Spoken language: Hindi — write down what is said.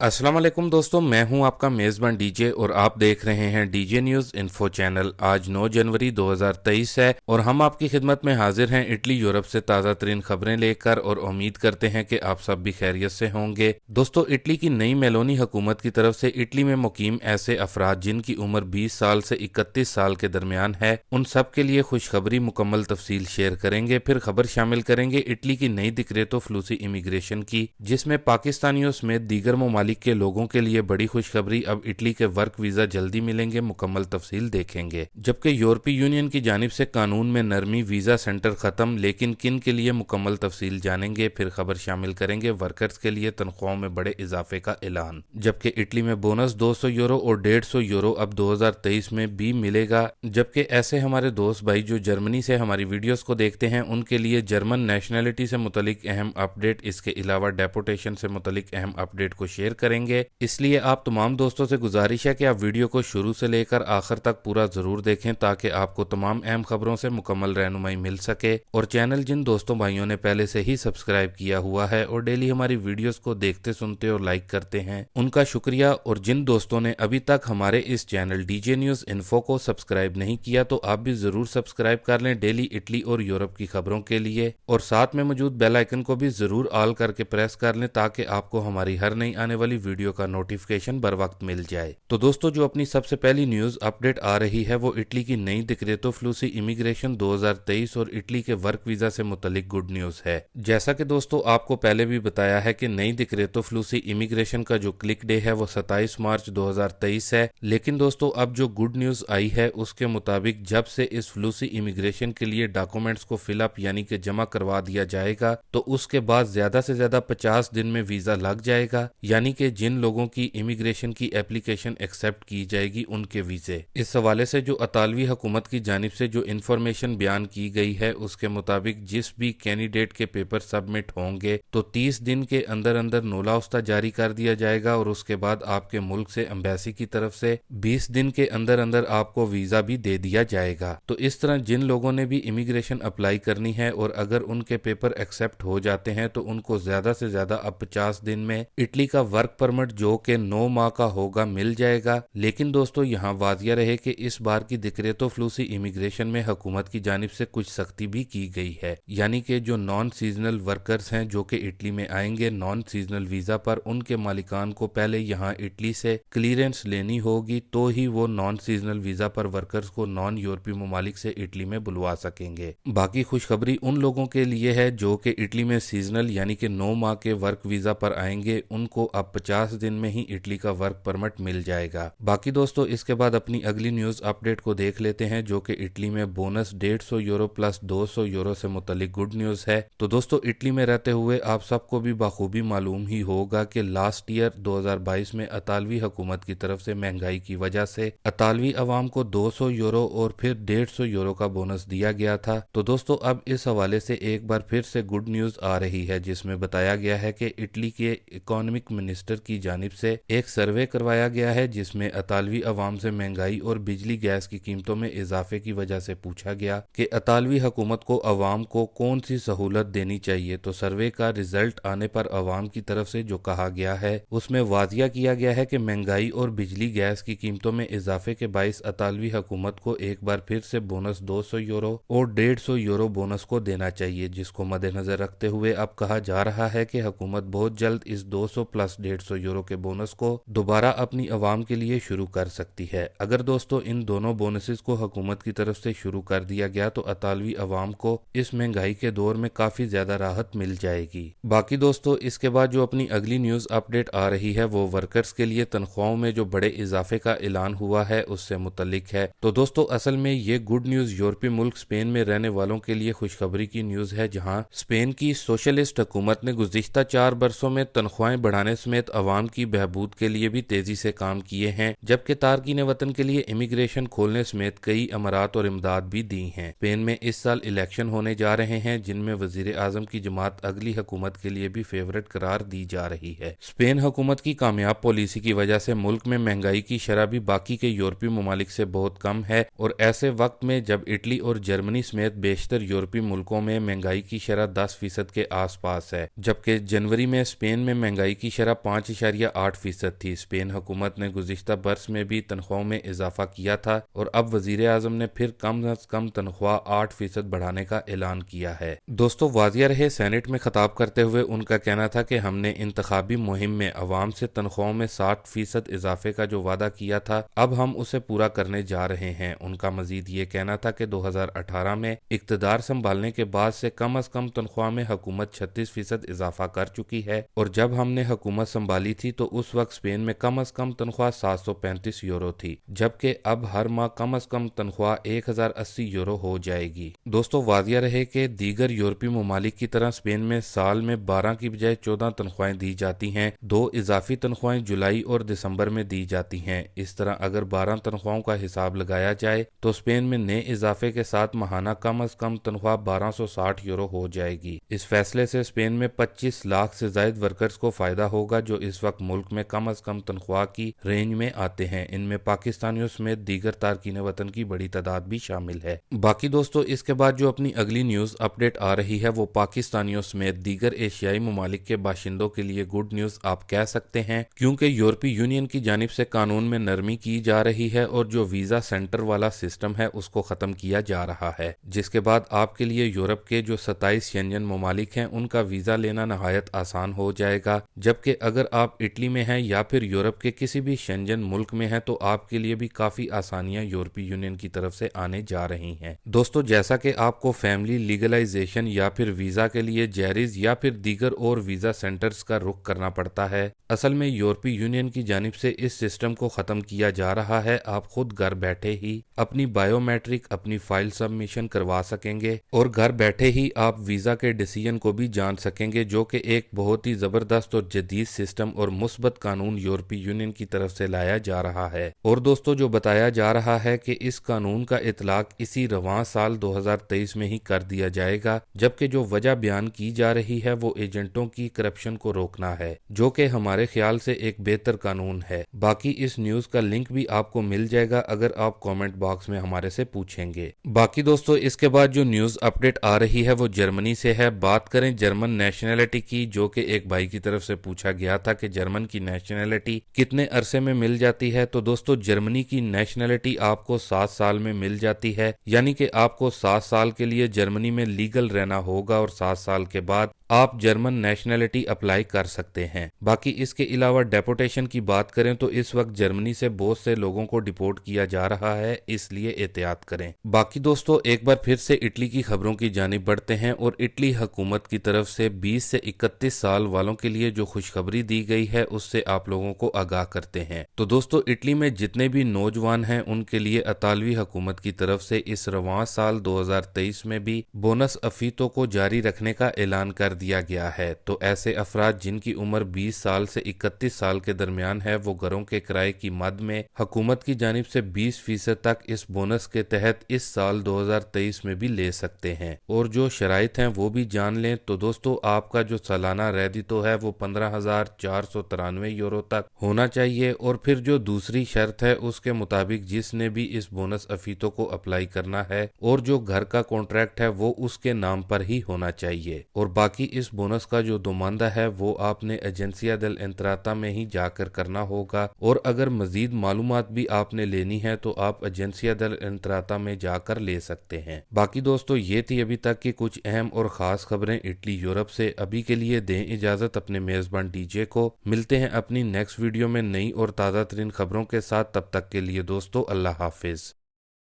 अस्सलाम वालेकुम दोस्तों, मैं हूं आपका मेज़बान डीजे और आप देख रहे हैं डीजे न्यूज़ इन्फो चैनल। आज 9 जनवरी 2023 है और हम आपकी खिदमत में हाजिर हैं इटली यूरोप से ताज़ा तरीन खबरें लेकर और उम्मीद करते हैं कि आप सब भी खैरियत से होंगे। दोस्तों, इटली की नई मेलोनी हुकूमत की तरफ से इटली में मुकीम ऐसे अफराद जिनकी उम्र 20 साल से 31 साल के दरमियान है, उन सब के लिए खुशखबरी मुकम्मल तफसील शेयर करेंगे। फिर खबर शामिल करेंगे इटली की नई डिक्रेटो फ्लूसी इमिग्रेशन की, जिसमें पाकिस्तानियों समेत दीगर ममालिक के लोगों के लिए बड़ी खुशखबरी, अब इटली के वर्क वीजा जल्दी मिलेंगे। मुकम्मल तफसील देखेंगे। जबकि यूरोपीय यूनियन की जानिब से कानून में नरमी, वीजा सेंटर खत्म, लेकिन किन के लिए, मुकम्मल तफसील जानेंगे। फिर खबर शामिल करेंगे वर्कर्स के लिए तनख्वाहों में बड़े इजाफे का ऐलान। जबकि इटली में बोनस 200 यूरो और 150 यूरो अब 2023 में भी मिलेगा। जबकि ऐसे हमारे दोस्त भाई जो जर्मनी से हमारी वीडियोस को देखते हैं, उनके लिए जर्मन नेशनैलिटी से मुतलिक अहम अपडेट, इसके अलावा डेपोटेशन से मुतलिक अहम अपडेट को शेयर करेंगे। इसलिए आप तमाम दोस्तों से गुजारिश है कि आप वीडियो को शुरू से लेकर आखिर तक पूरा जरूर देखें ताकि आपको तमाम अहम खबरों से मुकम्मल रहनुमाई मिल सके। और चैनल जिन दोस्तों भाइयों ने पहले से ही सब्सक्राइब किया हुआ है और डेली हमारी वीडियोस को देखते, सुनते और लाइक करते हैं, उनका शुक्रिया। और जिन दोस्तों ने अभी तक हमारे इस चैनल डीजे न्यूज इन्फो को सब्सक्राइब नहीं किया तो आप भी जरूर सब्सक्राइब कर लें डेली इटली और यूरोप की खबरों के लिए। और साथ में मौजूद बेल आइकन को भी जरूर ऑल करके प्रेस कर लें ताकि आपको हमारी हर नई आने वाली वीडियो का नोटिफिकेशन बर वक्त मिल जाए। तो दोस्तों, जो अपनी सबसे पहली न्यूज अपडेट आ रही है वो इटली की नई डिक्रेटो फ्लूसी इमिग्रेशन 2023 और इटली के वर्क वीजा से मुतलिक गुड न्यूज है। जैसा कि दोस्तों आपको पहले भी बताया है कि नई डिक्रेटो फ्लूसी इमिग्रेशन का जो क्लिक डे है वो 27 मार्च 2023 है। लेकिन दोस्तों, अब जो गुड न्यूज आई है उसके मुताबिक जब से इस फ्लूसी इमिग्रेशन के लिए डॉक्यूमेंट्स को फिलअप यानी कि जमा करवा दिया जाएगा तो उसके बाद ज्यादा से ज्यादा 50 दिन में वीजा लग जाएगा। यानी कि जिन लोगों की इमिग्रेशन की एप्लीकेशन एक्सेप्ट की जाएगी उनके वीजे। इस हवाले से जो अतालवी हुकूमत की जानिब से जो इन्फॉर्मेशन बयान की गई है उसके मुताबिक जिस भी कैंडिडेट के पेपर सबमिट होंगे तो 30 दिन के अंदर अंदर नोला उस्ता जारी कर दिया जाएगा और उसके बाद आपके मुल्क से एम्बेसी की तरफ से 20 दिन के अंदर अंदर आपको वीजा भी दे दिया जाएगा। तो इस तरह जिन लोगों ने भी इमिग्रेशन अप्लाई करनी है और अगर उनके पेपर एक्सेप्ट हो जाते हैं तो उनको ज्यादा से ज्यादा अब 50 दिन में इटली का वर्क परमिट जो कि 9 माह का होगा मिल जाएगा। लेकिन दोस्तों, यहाँ वादिया रहे कि इस बार की डिक्रेटो फ्लूसी इमिग्रेशन में हुकूमत की जानिब से कुछ सख्ती भी की गई है। यानी कि जो नॉन सीजनल वर्कर्स हैं जो कि इटली में आएंगे नॉन सीजनल वीजा पर, उनके मालिकान को पहले यहाँ इटली से क्लियरेंस लेनी होगी तो ही वो नॉन सीजनल वीजा पर वर्कर्स को नॉन यूरोपीय ममालिक से इटली में बुलवा सकेंगे। बाकी खुशखबरी उन लोगों के लिए है जो कि इटली में सीजनल यानी कि 9 माह के वर्क वीजा पर आएंगे, उनको अब 50 दिन में ही इटली का वर्क परमिट मिल जाएगा। बाकी दोस्तों, इसके बाद अपनी अगली न्यूज अपडेट को देख लेते हैं जो कि इटली में बोनस 150 यूरो प्लस 200 यूरो से मुतलिक गुड न्यूज है। तो दोस्तों, इटली में रहते हुए आप सबको भी बखूबी मालूम ही होगा कि लास्ट ईयर 2022 में अतालवी हुकूमत की तरफ से महंगाई की वजह से अतालवी अवाम को 200 यूरो और फिर 150 यूरो का बोनस दिया गया था। तो दोस्तों, अब इस हवाले से एक बार फिर से गुड न्यूज आ रही है जिसमें बताया गया है कि इटली के इकोनॉमिक मिनिस्टर की जानिब से एक सर्वे करवाया गया है जिसमें अतालवी अवाम से महंगाई और बिजली गैस की कीमतों में इजाफे की वजह से पूछा गया कि अतालवी हुकूमत को अवाम को कौन सी सहूलत देनी चाहिए। तो सर्वे का रिजल्ट आने पर अवाम की तरफ से जो कहा गया है उसमें वादिया किया गया है कि महंगाई और बिजली गैस की कीमतों में इजाफे के बाइस अतालवी हुकूमत को एक बार फिर से बोनस 200 यूरो और 150 यूरो बोनस को देना चाहिए, जिसको मद्देनजर रखते हुए अब कहा जा रहा है कि हुकूमत बहुत जल्द इस 200 प्लस 150 यूरो के बोनस को दोबारा अपनी अवाम के लिए शुरू कर सकती है। अगर दोस्तों इन दोनों बोनसेस को हुकूमत की तरफ से शुरू कर दिया गया तो अतालवी अवाम को इस महंगाई के दौर में काफी ज्यादा राहत मिल जाएगी। बाकी दोस्तों, इसके बाद जो अपनी अगली न्यूज अपडेट आ रही है वो वर्कर्स के लिए तनख्वाहों में जो बड़े इजाफे का ऐलान हुआ है उससे मुतल्लिक है। तो दोस्तों, असल में ये गुड न्यूज यूरोपीय मुल्क स्पेन में रहने वालों के लिए खुशखबरी की न्यूज है, जहाँ स्पेन की सोशलिस्ट हुकूमत ने गुज़िश्ता 4 बरसों में तनख्वाहें बढ़ाने समेत अवाम की बहबूद के लिए भी तेजी से काम किए हैं, जबकि तारकीन वतन के लिए इमिग्रेशन खोलने समेत कई अमरात और इमदाद भी दी हैं। स्पेन में इस साल इलेक्शन होने जा रहे हैं जिनमें वजीर आजम की जमात अगली हुकूमत के लिए भी फेवरेट करार दी जा रही है। स्पेन हुकूमत की कामयाब पॉलिसी की वजह से मुल्क में महंगाई की शरह भी बाकी के यूरोपीय ममालिक से बहुत कम है और ऐसे वक्त में जब इटली और जर्मनी समेत बेशतर यूरोपीय मुल्कों में महंगाई की शरह 10% के आसपास है, जबकि जनवरी में स्पेन में महंगाई की शरह 5.8% थी। स्पेन हुकूमत ने गुज़िश्ता बरस में भी तनख्वाहों में इजाफा किया था और अब वज़ीर आज़म ने फिर कम अज कम तनख्वाह 8% बढ़ाने का ऐलान किया है। दोस्तों, वाज़िया रहे, सेनेट में खिताब करते हुए उनका कहना था कि हमने इंतखाबी मुहिम में अवाम से तनख्वाहों में 60% इजाफे का जो वादा किया था, अब हम उसे पूरा करने जा रहे हैं। उनका मजीद ये कहना था कि 2018 में इक्तदार संभालने के बाद से कम अज कम तनख्वाह में हुकूमत 36% इजाफा कर चुकी है और जब हमने हुकूमत संभाली थी तो उस वक्त स्पेन में कम अज कम तनख्वाह 735 यूरो थी, जबकि अब हर माह कम अज कम तनख्वाह 1080 यूरो हो जाएगी। दोस्तों, वाज़िया रहे कि दीगर यूरोपीय ममालिक की तरह स्पेन में साल में 12 की बजाय 14 तनख्वाहें दी जाती हैं। 2 इजाफी तनख्वाहें जुलाई और दिसंबर में दी जाती हैं। इस तरह अगर 12 तनख्वाहों का हिसाब लगाया जाए तो स्पेन में नए इजाफे के साथ माहाना कम अज कम तनख्वाह 1260 यूरो हो जाएगी। इस फैसले से स्पेन में 25 लाख से जायद वर्कर्स को फायदा होगा जो इस वक्त मुल्क में कम अज कम तनख्वाह की रेंज में आते हैं। इनमें पाकिस्तानियों समेत दीगर तारकीन वतन की बड़ी तादाद भी शामिल है। बाकी दोस्तों, इसके बाद जो अपनी अगली न्यूज अपडेट आ रही है वो पाकिस्तानियों समेत दीगर एशियाई ममालिक के बाशिंदों के लिए गुड न्यूज आप कह सकते हैं, क्योंकि यूरोपीय यूनियन की जानिब से कानून में नरमी की जा रही है और जो वीजा सेंटर वाला सिस्टम है उसको खत्म किया जा रहा है, जिसके बाद आपके लिए यूरोप के जो 27 शेंजन ममालिक हैं उनका वीजा लेना नहायत आसान हो जाएगा। जबकि अगर आप इटली में हैं या फिर यूरोप के किसी भी शेंजन मुल्क में हैं तो आपके लिए भी काफी आसानियां यूरोपीय यूनियन की तरफ से आने जा रही हैं। दोस्तों, जैसा कि आपको फैमिली लीगलाइजेशन या फिर वीजा के लिए जैरिज या फिर दीगर और वीजा सेंटर्स का रुख करना पड़ता है, असल में यूरोपीय यूनियन की जानिब से इस सिस्टम को खत्म किया जा रहा है। आप खुद घर बैठे ही अपनी बायोमेट्रिक अपनी फाइल सबमिशन करवा सकेंगे और घर बैठे ही आप वीजा के डिसीजन को भी जान सकेंगे, जो कि एक बहुत ही जबरदस्त और जदीद सिस्टम और मुस्बत कानून यूरोपीय यूनियन की तरफ से लाया जा रहा है। और दोस्तों, जो बताया जा रहा है कि इस कानून का इतलाक इसी रवां साल 2023 में ही कर दिया जाएगा, जबकि जो वजह बयान की जा रही है वो एजेंटों की करप्शन को रोकना है, जो कि हमारे ख्याल से एक बेहतर कानून है। बाकी इस न्यूज का लिंक भी आपको मिल जाएगा अगर आप कमेंट बॉक्स में हमारे से पूछेंगे। बाकी दोस्तों, इसके बाद जो न्यूज अपडेट आ रही है वो जर्मनी से है। बात करें जर्मन नेशनैलिटी की, जो कि एक भाई की तरफ से पूछा गया था कि जर्मन की नेशनैलिटी कितने अरसे में मिल जाती है, तो दोस्तों जर्मनी की नेशनैलिटी आपको 7 साल में मिल जाती है, यानी कि आपको 7 साल के लिए जर्मनी में लीगल रहना होगा और 7 साल के बाद आप जर्मन नेशनैलिटी अप्लाई कर सकते हैं। बाकी इसके अलावा डेपोटेशन की बात करें तो इस वक्त जर्मनी से बहुत से लोगों को डिपोर्ट किया जा रहा है, इसलिए एहतियात करें। बाकी दोस्तों, एक बार फिर से इटली की खबरों की जानिब बढ़ते हैं और इटली हुकूमत की तरफ से 20 से 31 साल वालों के लिए जो खुशखबरी दी गई है उससे आप लोगों को आगाह करते हैं। तो दोस्तों, इटली में जितने भी नौजवान हैं उनके लिए अतालवी हुकूमत की तरफ से इस रवां साल 2023 में भी बोनस अफीतों को जारी रखने का ऐलान कर दिया गया है। तो ऐसे अफराद जिनकी उम्र 20 साल से 31 साल के दरमियान है वो घरों के किराए की मद में हुकूमत की जानिब से 20% तक इस बोनस के तहत इस साल 2023 में भी ले सकते हैं। और जो शराइत हैं वो भी जान लें। तो दोस्तों, आपका जो सालाना रेदितो है वो 15,493 यूरो तक होना चाहिए और फिर जो दूसरी शर्त है उसके मुताबिक जिसने भी इस बोनस अफीतों को अप्लाई करना है और जो घर का कॉन्ट्रैक्ट है वो उसके नाम पर ही होना चाहिए। और बाकी इस बोनस का जो दुमानदा है वो आपने एजेंसिया दल इंतराता में ही जाकर करना होगा। और अगर मजीद मालूमात भी आपने लेनी है तो आप एजेंसिया दल इंतराता में जाकर ले सकते हैं। बाकी दोस्तों, ये थी अभी तक की कुछ अहम और खास खबरें इटली यूरोप से। अभी के लिए दें इजाजत अपने मेजबान डीजे को। मिलते हैं अपनी नेक्स्ट वीडियो में नई और ताज़ा तरीन खबरों के साथ। तब तक के लिए दोस्तों, अल्लाह हाफिज।